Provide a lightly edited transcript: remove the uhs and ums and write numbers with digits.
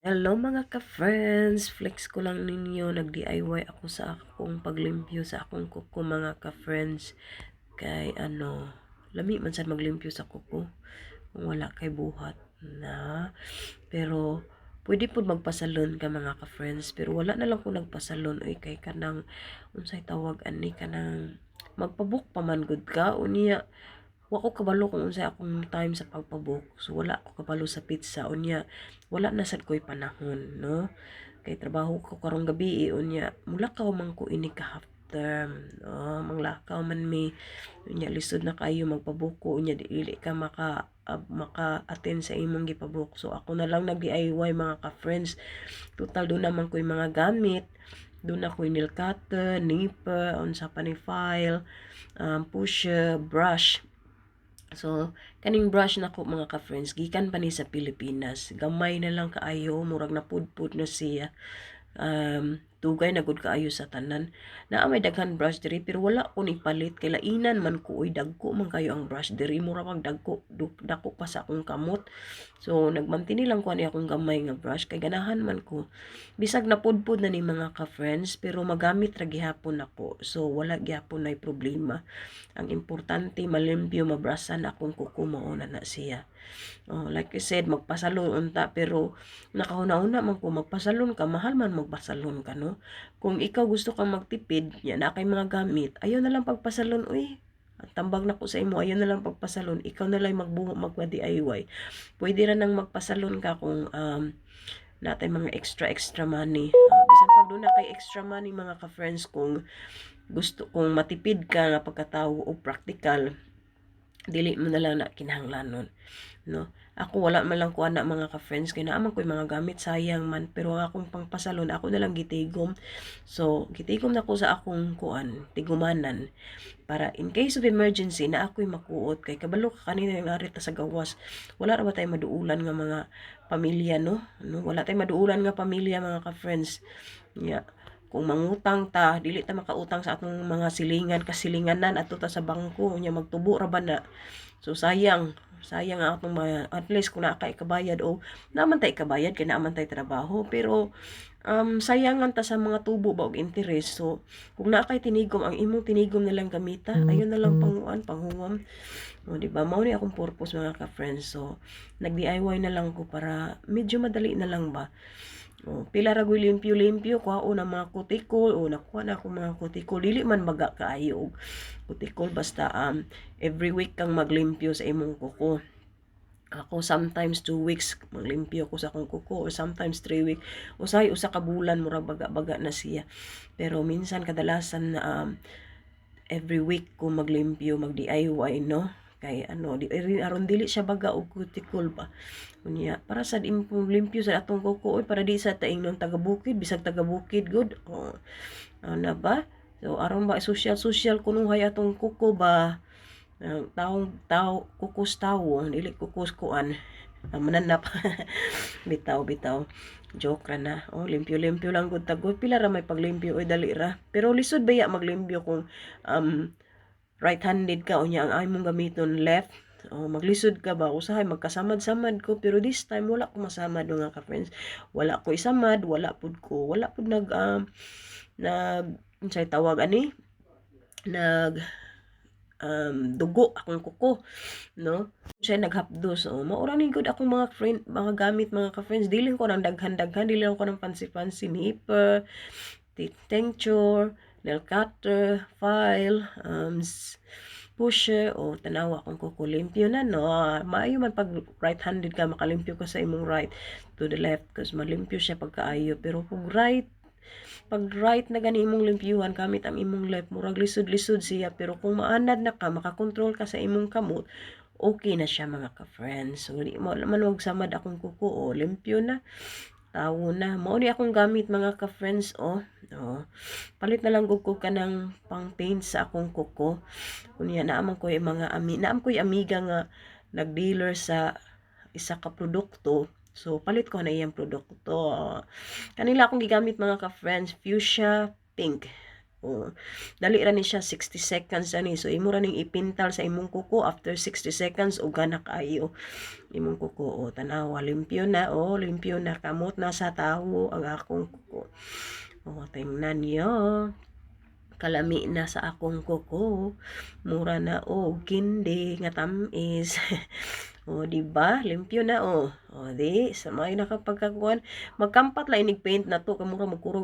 Hello mga ka-friends! Flex ko lang ninyo, nag-DIY ako sa akong paglimpyo sa akong kuko mga ka-friends. Kay lami man sad maglimpyo sa kuko kung wala kay buhat na. Pero pwede po magpasalon ka mga ka-friends, pero wala na lang ko nagpasalon oy kay kanang unsay tawag ani kanang magpabook pa man gud ka unya. Wa ko kabalo kung unsay akong time sa pagpabook. So wala ko kabalo sa pizza unya. Wala na sad ko'y panahon, no? Kay trabaho ko karong gabi unya. Mulakaw man ko ini ka half term. No? Manglakaw man mi unya lisod na kayo magpabook ko unya dili ka maka-attend sa imong gipabook. So ako na lang nag-DIY mga ka-friends. Total do naman ko'y mga gamit. Doon ako nail cutter, nipper, unsa pa ni file, pusher, brush. So, kaning brush na ko mga ka-friends, gikan pa ni sa Pilipinas. Gamay na lang kaayo, murag na pudpud na siya. Tugay na gud kaayo sa tanan. Naa may daghan brush diri pero wala ko ni palit kay lainan man ko oy dagko man kayo ang brush diri mura pag dako pa sa akong kamot. So nagmantini lang ko ani akong gamay nga brush kay ganahan man ko. Bisag na pudpud na ni mga ka-friends pero magamit ra gihapon ako. So wala gihapon nay problema. Ang importante malimpyo mabrasan akong kuko mao na siya. Oh, like I said, magpasalon unta pero nakahuna-una man ko magpasalon ka, mahal man magpasalon ka no. Kung ikaw gusto kang magtipid, yan na kay mga gamit, ayaw na lang pagpasalon uy. Ang tambag na ko sa imo, ayaw na lang pagpasalon, ikaw na lang magbuo magpa-DIY. Pwede ra nang magpasalon ka kung natay mga extra money. Bisan pag doon na kay extra money mga ka-friends kung gusto kung matipid ka nga pagkatao o practical, dili mo na lang na kinahanglanon no. Ako wala man lang ko ana mga ka-friends kay naaman ko mga gamit sayang man pero ang akong pangpasalon ako na lang gitigom. So gitigom na ko sa akong kuan tigumanan para in case of emergency na ako'y makuot kay kabalo ka kanina yung arit sa gawas. Wala ra ba tayo maduulan nga mga pamilya no, wala tayo maduulan nga pamilya mga ka-friends. Yeah. Kung mangutang ta, dili ta makautang sa atong mga kasilinganan ato ta sa bangko nya magtubo ra ba na. So sayang ang atong at least kung naa kay kabayad o naman tay kabayad kay naman tay trabaho pero sayangan ta sa mga tubo ba og interest. So kung naa kay tinigom ang imong tinigom na lang gamita, ayun na lang panghungom. O di ba? Mao ni akong purpose mga ka-friends. So nag-DIY na lang ko para medyo madali na lang ba. O, pila ra gyud limpyo-limpyo kuhao na mga kutikol o nakuha na ako mga kutikol dili man baga kaayo og kutikol basta every week kang maglimpyo sa imong kuko. Ako sometimes 2 weeks maglimpyo ko sa akong kuko or sometimes 3 weeks. Usahay usa ka bulan mura baga-baga na siya. Pero minsan kadalasan every week ko maglimpyo mag-DIY no. Kay aron dili siya baga og kutikol ba. Kunya para sa impong limpyo sa atong kuko para di sa taingnon taga-bukid bisag taga-bukid good. Oh, ano ba? So aron ba social kunuhay atong kuko ba. Taong kukus tawo dili kukus kuan mananap. Bitaw joke ra na. Oh limpyo lang gud tagod pila ra may paglimpyo oy dali ra pero lisod baya maglimpyo kung right-handed ka unya ang imong gamiton left. O maglisod ka ba usahay magkasamad-samad ko pero this time wala ko masamad mga ka-friends. Wala ko isamad, wala pud nag unsay tawag ani nag dugo akong kuko no. Siya naghapdos maura ni gud akong mga friend mga gamit mga ka-friends dili ko nang daghan-daghan dili ko nang fancy nipper, tincture, nail cutter, file, pusher o tanawa kung kukulimpyo na no. Maayo man pag right-handed ka makalimpyo ka sa imong right to the left kasi malimpyo siya pagkaayo pero pag right na gani imong limpyuhan gamit ang imong left murag lisod-lisod siya pero kung maanad na ka makakontrol ka sa imong kamot okay na siya mga ka-friends. So di mo man wag samad akong kuko limpyo na tawo na mao ni akong gamit mga ka-friends palit na lang gud ko kanang pang paint sa akong kuko unya naaman ko mga naam ko'y amiga nga nag-dealer sa isa ka produkto. So, palit ko na iyang produkto. Kanila akong gigamit mga ka-friends, fuchsia pink. Oh, dali ra ni siya 60 seconds ani. So imo ra ning ipintal sa imong kuko after 60 seconds ug gana kaayo imong kuko. O tanawa, limpyo na, limpyo na, kamot na sa tawo ang akong kuko. O tingnan niyo, kalami na sa akong kuko, mura na kindi nga tamis. O di ba, limpyo na. O di sa may nakapagkakuan, magkampat lang inig paint na to, kamura magkurog